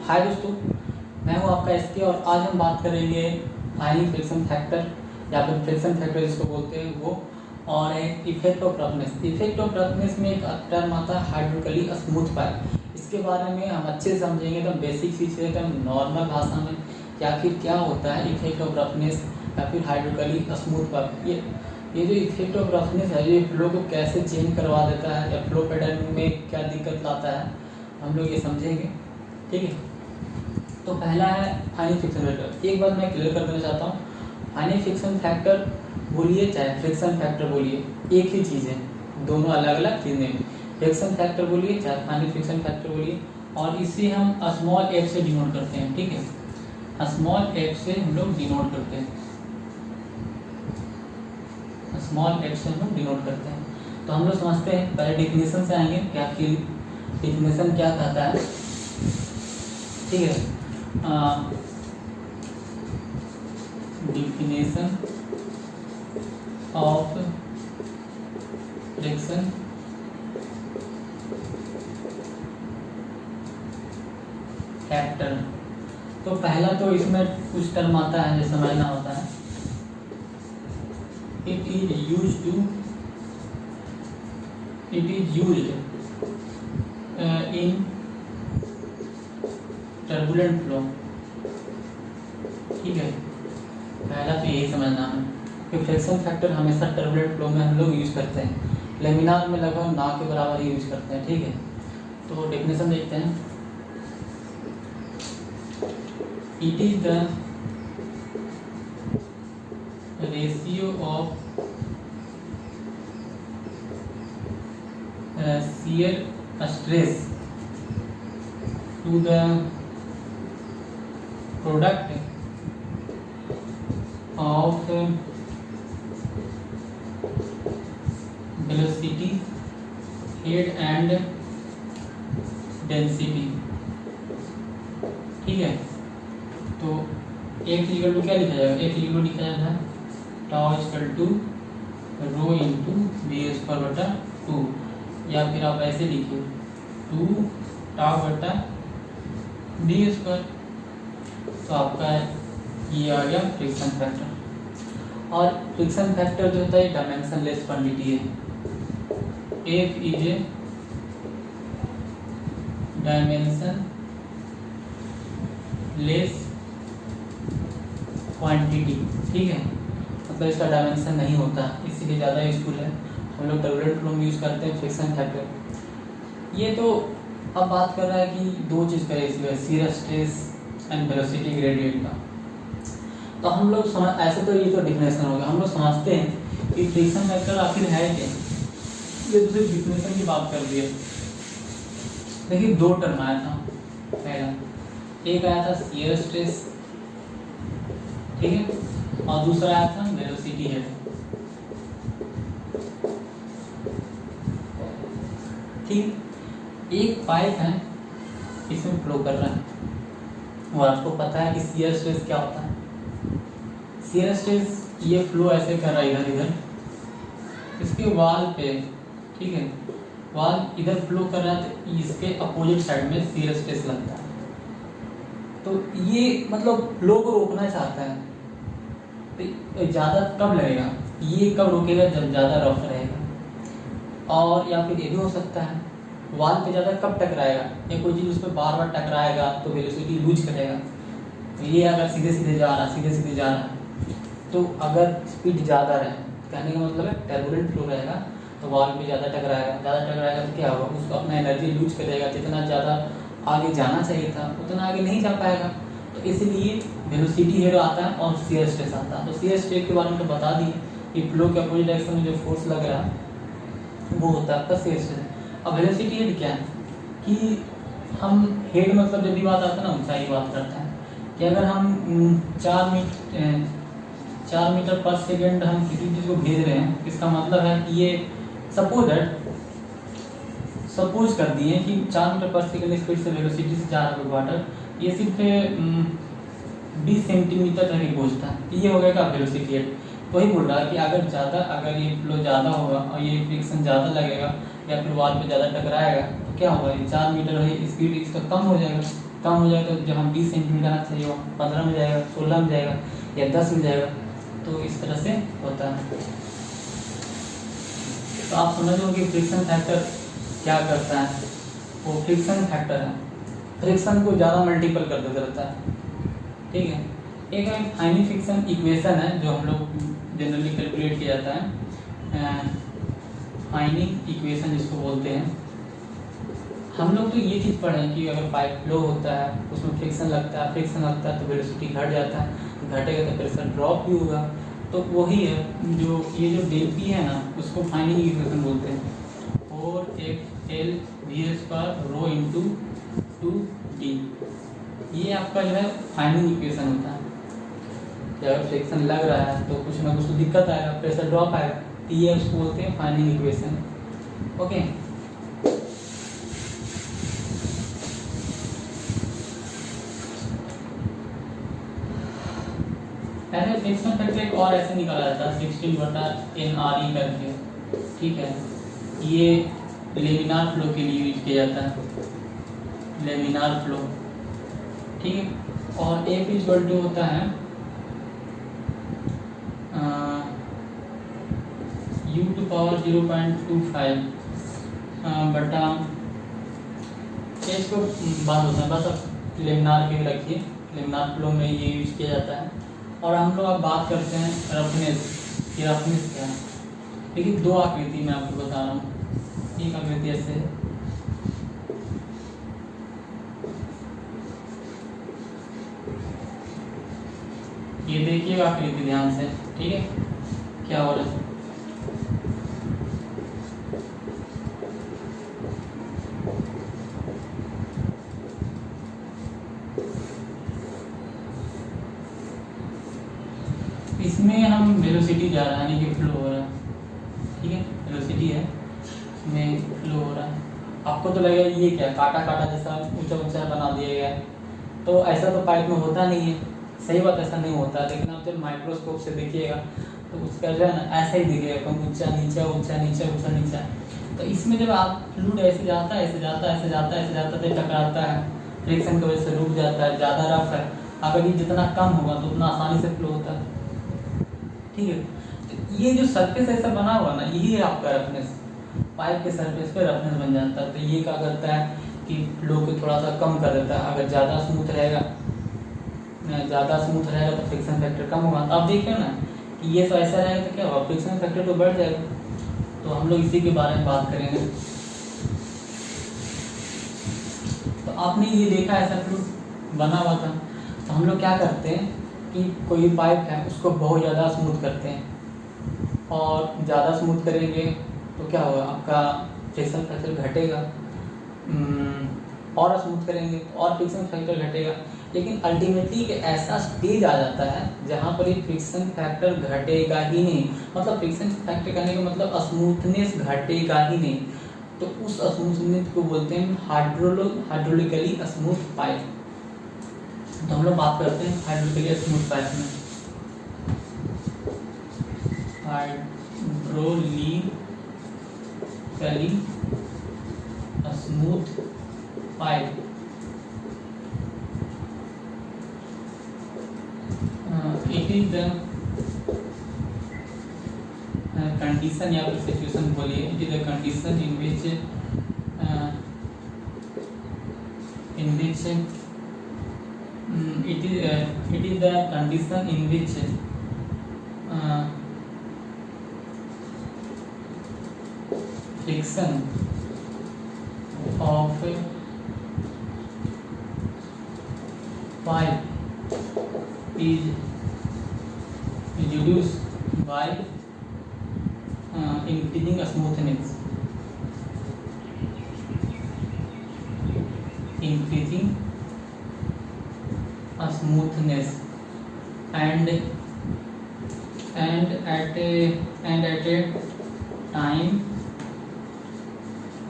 हाय दोस्तों, मैं हूं आपका एसके और आज हम बात करेंगे फाइनल फ्रिक्शन फैक्टर या फिर फ्रिक्शन फैक्टर जिसको बोलते हैं वो, और एक effect of roughness. Effect of roughness में एक टर्म आता है हाइड्रोलिकली स्मूथ पाइप। इसके बारे में हम अच्छे से समझेंगे तो बेसिक चीज़ है तो नॉर्मल भाषा में कि आखिर क्या होता है इफेक्ट ऑफ रफनेस या फिर हाइड्रोलिकली स्मूथ पाइप। ये जो इफेक्ट ऑफ रफनेस है ये फ्लो को कैसे चेंज करवा देता है या फ्लो पैटर्न में क्या दिक्कत लाता है हम लोग ये समझेंगे, ठीक है। तो पहला है फाइनल फ्रिक्शन फैक्टर। एक बात मैं क्लियर कर देना चाहता हूँ, फाइनल फ्रिक्शन फैक्टर बोलिए चाहे फ्रिक्शन फैक्टर बोलिए एक ही चीज़ है, दोनों अलग अलग चीज़ें। फ्रिक्शन फैक्टर बोलिए चाहे फाइनल फ्रिक्शन फैक्टर बोलिए, और इसे हम स्मॉल एफ से डिनोट करते हैं, ठीक है। स्मॉल एफ से हम लोग डिनोट करते हैं, स्मॉल एफ से हम लोग डिनोट करते हैं। तो हम लोग समझते हैं, पहले डेफिनेशन से आएंगे क्या कि डेफिनेशन क्या कहता है, ठीक है। definition of friction factor। तो पहला तो इसमें कुछ टर्म आता है जो समझना होता है। it is used in turbulent flow, ठीक है। पहला तो यही समझना है कि फ्रिक्शन फैक्टर हमेशा टर्बुलेंट फ्लो में हम लोग यूज़ करते हैं, लेमिनार में लगभग ना के बराबर यूज़ करते हैं, ठीक है। तो डेफिनेशन देखते हैं। It is the ratio of shear stress to the product of velocity, head and density, ठीक है। तो एक इक्वल टू क्या लिखा जाएगा, एक इक्वल टू लिखा जाता है tau equal to rho into B square बटा 2, या फिर आप ऐसे लिखिए 2 टाउ बटा डी स्क्वायर। तो आपका ये आ गया फ्रिक्शन फैक्टर। और फ्रिक्शन फैक्टर जो होता है डायमेंशनलेस क्वांटिटी है। F is a dimension less quantity, ठीक है। मतलब इसका डायमेंशन नहीं होता, इसीलिए ज़्यादा यूजफुल है। हम लोग टर्बुलेंट फ्लो में यूज़ करते हैं फ्रिक्शन फैक्टर। ये तो अब बात कर रहा है कि दो चीज़ करें इसमें, shear stress and velocity gradient का। तो हम लोग समझ, ऐसे तो ये तो डिफिनेशन हो गया, हम लोग समझते हैं कि फ्रिक्शन फैक्टर आखिर है क्या। ये तो सिर्फ डिफिनेशन की बात कर दी है। देखिए दो टर्म आया था, पहला एक आया था शियर स्ट्रेस, ठीक है, और दूसरा आया था वेलोसिटी हेड, ठीक। एक पाइप है, इसमें फ्लो कर रहा है और आपको पता है कि शियर स्ट्रेस क्या होता है। शियर स्ट्रेस ये फ्लो ऐसे कर रहा है इधर इधर, इसके वाल पे, ठीक है, वाल इधर फ्लो कर रहा है तो इसके अपोजिट साइड में शियर स्ट्रेस लगता है। तो ये मतलब फ्लो को रोकना चाहता है, तो ज़्यादा कब लगेगा, ये कब रोकेगा जब ज़्यादा रफ रहेगा। और या फिर ये भी हो सकता है वाल पे ज़्यादा कब टकराएगा, या कोई चीज़ उस पर बार बार टकराएगा तो वेलोसिटी लूज करेगा। तो ये अगर सीधे सीधे जा रहा है तो अगर स्पीड ज़्यादा रहे, कहने का मतलब है टर्बुलेंट फ्लो रहेगा तो वॉल पे ज़्यादा टकराएगा तो क्या होगा, उसको अपना एनर्जी लूज करेगा, जितना ज़्यादा आगे जाना चाहिए था उतना आगे नहीं जा पाएगा। तो इसलिए वेलोसिटी हेड आता है और शियर स्ट्रेस आता है। तो शियर स्ट्रेस के बारे में तो बता दिए कि फ्लो के अपोजिट डायरेक्शन में जो फोर्स लग रहा है वो होता है आपका शियर स्ट्रेस। अब वेलोसिटी हेड क्या है कि हम हेड मतलब जब भी बात आता है ना ऊंचाई बात करते हैं कि अगर हम 4 मीटर पर सेकेंड हम किसी चीज़ को भेज रहे हैं, इसका मतलब है कि ये सपोज कर दिए कि 4 मीटर पर सेकेंड स्पीड से वेलोसिटी से जा रहा है वाटर, ये सिर्फ 20 सेंटीमीटर तक ही पहुँचता है। ये हो गया वेलोसिटी हेड। वही बोल रहा है कि अगर ये फ्लो ज़्यादा होगा और ये फ्रिक्शन ज़्यादा लगेगा या फिर वाल पे ज़्यादा टकराएगा तो क्या होगा, ये 4 मीटर है स्पीड इसका कम हो जाएगा, कम हो जाएगा तो जहाँ 20 सेंटीमीटर आना चाहिए वहाँ 15 में जाएगा, 16 में जाएगा या 10 में जाएगा। तो इस तरह से होता है। तो आप समझ लो कि फ्रिक्शन फैक्टर क्या करता है। वो फ्रिक्शन फैक्टर है, फ्रिक्शन को ज़्यादा मल्टीपल कर देता रहता है। ठीक है, एक फाइनल फ्रिक्शन इक्वेशन है जो हम लोग जनरली कैलकुलेट किया जाता है, फाइनल इक्वेशन जिसको बोलते हैं। हम लोग तो ये चीज़ पढ़े हैं कि अगर पाइप फ्लो होता है उसमें फ्रिक्शन लगता है तो वेलोसिटी घट जाता है, घटेगा तो प्रेशर ड्रॉप भी होगा। तो वही है जो ये जो डेल पी है ना, उसको फाइनल इक्वेशन बोलते हैं। 4FL V² rho into 2D, ये आपका जो है फाइनल इक्वेशन होता है। जब फ्रिक्शन लग रहा है तो कुछ ना कुछ तो दिक्कत आएगा, प्रेशर ड्रॉप आएगा, तो ये उसको बोलते हैं फाइनल इक्वेशन। ओके, ऐसे फ्रिक्शन फैक्टर एक और ऐसे निकाला जाता है 16/NRE करके। ठीक है, ये लेमिनार फ्लो के लिए यूज किया जाता है, लेमिनार फ्लो। ठीक है, और F इक्वल टू होता है U⁴0.25 बटा इसको बात होता है, बस अब लेमिनार के रखिए, लेमिनार फ्लो में ये यूज किया जाता है। और हम लोग अब बात करते हैं रफनेस कि रफनेस क्या है। देखिए दो आकृति मैं आपको बता रहा हूँ। एक आकृति ऐसे है, ये देखिएगा आकृति ध्यान से। ठीक है, क्या हो रहा है, इसमें हम वेलोसिटी जा रहा है यानी कि फ्लो हो रहा है। ठीक है, वेलोसिटी है, इसमें फ्लो हो रहा है। आपको तो लगेगा ये क्या काटा काटा जैसा ऊंचा ऊंचा बना दिया गया है, तो ऐसा तो पाइप में होता नहीं है। सही बात, ऐसा नहीं होता, लेकिन आप जब माइक्रोस्कोप से देखिएगा तो उसका जो है ना ऐसा ही दिखेगा, कम ऊंचा नीचा ऊंचा नीचा ऊंचा नीचा। तो इसमें जब आप फ्लूइड ऐसे जाता है ऐसे जाता है ऐसे जाता है ऐसे जाता है, टकराता है, फ्रिक्शन की वजह से रुक जाता है, ज़्यादा रफ है। अगर ये जितना कम होगा तो उतना आसानी से फ्लो होता है। ठीक है, तो ये जो सरफेस ऐसा बना हुआ ना, यही है आपका रफनेस, पाइप के सरफेस पे रफनेस बन जाता है। तो ये क्या करता है कि फ्लो को थोड़ा सा कम कर देता है। अगर ज़्यादा स्मूथ रहेगा तो फ्रिक्शन फैक्टर कम होगा। अब देखिए ना कि ये तो ऐसा रहेगा तो क्या होगा, फ्रिक्शन फैक्टर तो बढ़ जाएगा। तो हम लोग इसी के बारे में बात करेंगे। तो आपने ये देखा ऐसा फ्लूइड बना हुआ था, तो हम लोग क्या करते हैं कि कोई पाइप है उसको बहुत ज़्यादा स्मूथ करते हैं, और ज़्यादा स्मूथ करेंगे तो क्या होगा, आपका फ्रिक्शन फैक्टर घटेगा। और स्मूथ करेंगे तो और फ्रिक्शन फैक्टर घटेगा। लेकिन अल्टीमेटली एक ऐसा स्टेज आ जाता है जहाँ पर ये फ्रिक्शन फैक्टर घटेगा ही नहीं। मतलब फ्रिक्शन फैक्टर करने का मतलब स्मूथनेस घटेगा ही नहीं। तो उस स्मूथनेस को बोलते हैं हाइड्रोलिकली स्मूथ पाइप। तो हम लोग बात करते हैं हाइड्रोलिकली स्मूथ पाइप में। Hydraulically smooth pipe it is the condition या फिर सिचुएशन बोलिए, it is the condition in which it is the condition in which friction of pipe is reduced by increasing smoothness. Increasing smoothness and at a time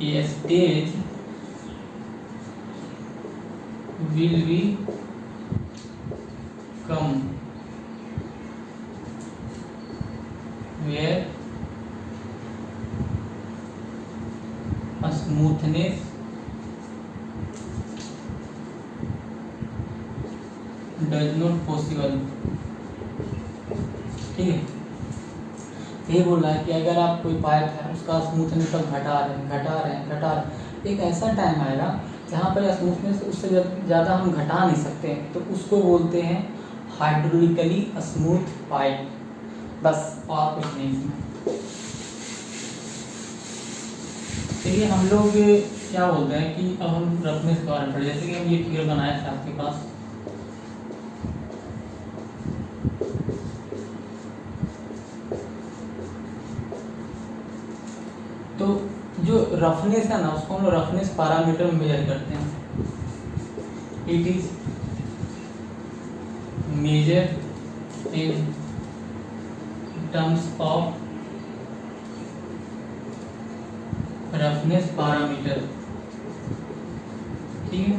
a stage will be come where a smoothness does not possible. ठीक है, ये बोल रहा है कि अगर आप कोई पाइप है उसका स्मूथनेस आप घटा रहे हैं, एक ऐसा टाइम आएगा जहाँ पर स्मूथनेस उससे ज़्यादा हम घटा नहीं सकते, तो उसको बोलते हैं हाइड्रोलिकली स्मूथ पाइप। बस और कुछ नहीं इसमें। चलिए हम लोग क्या बोलते हैं कि अब हम रफनेस के बारे में पढ़े, जैसे कि हम ये फिगर बनाया था आपके पास, तो जो रफनेस है ना उसको हम लोग रफनेस पैरामीटर में मेजर करते हैं। It is measure in terms of roughness parameter. ठीक है,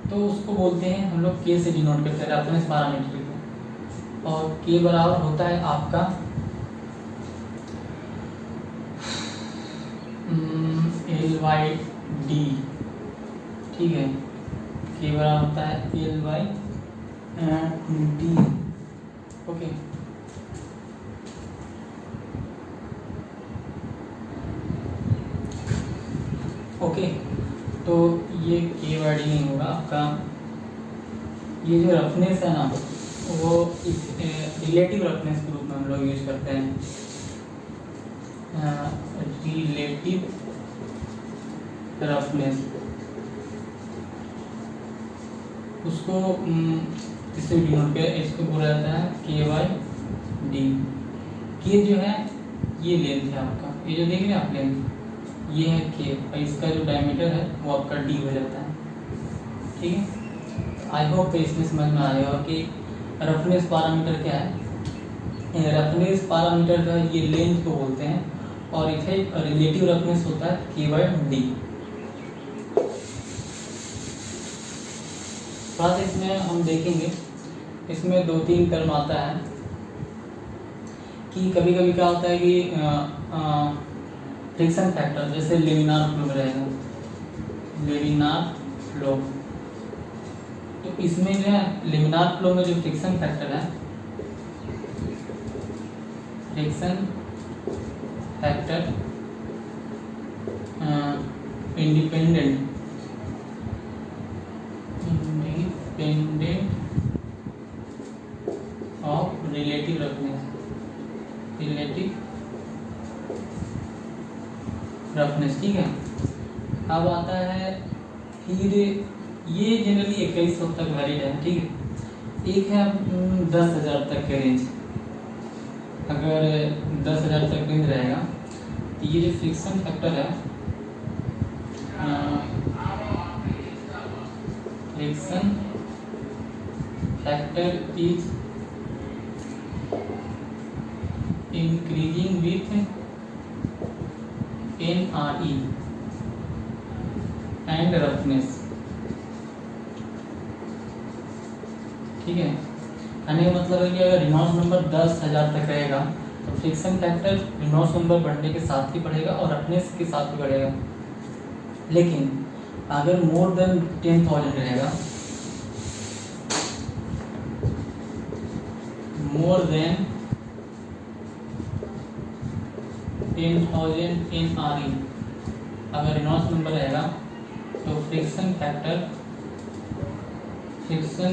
तो उसको बोलते हैं हम लोग के से डिनोट करते हैं रफनेस पैरामीटर को, और के बराबर होता है आपका L/D। ठीक है, के बराबर होता है L/D। ओके, ओके, तो ये के/D नहीं होगा आपका, ये जो रफनेस है ना वो रिलेटिव रफनेस के रूप में हम लोग यूज करते हैं। रिलेटिव रफनेस उसको इससे डिनोट किया, इसको बोला जाता है के/D। के जो है ये लेंथ है आपका, ये जो देख रहे हैं आप लेंथ, ये है के, और इसका जो डायमीटर है वो आपका डी हो जाता है। ठीक है, आई होप इसमें समझ में आएगा कि रफनेस पैरामीटर क्या है। रफनेस पैरामीटर जो है ये लेंथ को बोलते हैं, और इसे रिलेटिव रफनेस होता है के/D। थोड़ा सा इसमें हम देखेंगे, इसमें 2-3 टर्म आता है कि कभी कभी क्या होता है कि फ्रिक्शन फैक्टर, जैसे लेमिनार फ्लो में रहेगा, लेमिनार फ्लो, तो इसमें जो है लेमिनार फ्लो में जो फ्रिक्शन फैक्टर है, friction factor independent of relative roughness, relative roughness. ठीक है, अब आता है फिर ये जनरली 2100 तक वैलिड है। ठीक है, एक है 10,000 तक के रेंज, अगर 10,000 तक रेंज रहेगा तो ये जो फ्रिक्शन फैक्टर है, friction factor is increasing with NRE and roughness. ठीक है, कहने का मतलब है कि अगर रिनॉल्ड्स नंबर 10,000 तक रहेगा तो फ्रिक्शन फैक्टर रिनॉल्ड्स नंबर बढ़ने के साथ ही बढ़ेगा और रफनेस के साथ भी बढ़ेगा। लेकिन अगर मोर देन 10,000 रहेगा, मोर देन 10,000 NRE अगर रिनॉल्ड्स नंबर रहेगा तो friction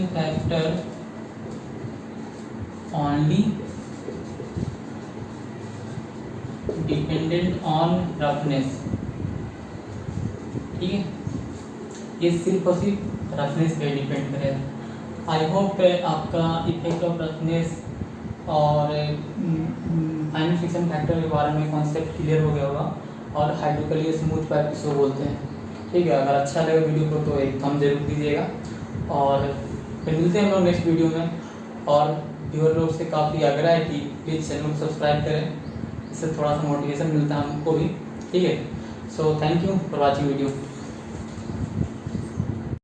factor only dependent on roughness. ठीक है, ये सिर्फ और सिर्फ रफनेस पे डिपेंड करेगा। आई होप आपका इफेक्ट ऑफ रफनेस और फाइन फ्रिक्शन फैक्टर के बारे में कॉन्सेप्ट क्लियर हो गया होगा, और हाइड्रोलिकली स्मूथ पाइप किसको बोलते हैं। ठीक है, अगर अच्छा लगे वीडियो को तो एक थम्स जरूर दीजिएगा, और फिर मिलते हैं हम लोग नेक्स्ट वीडियो में। और व्यूअर लोग से काफ़ी आग्रह है कि प्लीज़ चैनल को सब्सक्राइब करें, इससे थोड़ा सा मोटिवेशन मिलता है हमको भी। ठीक है, so thank you for watching video.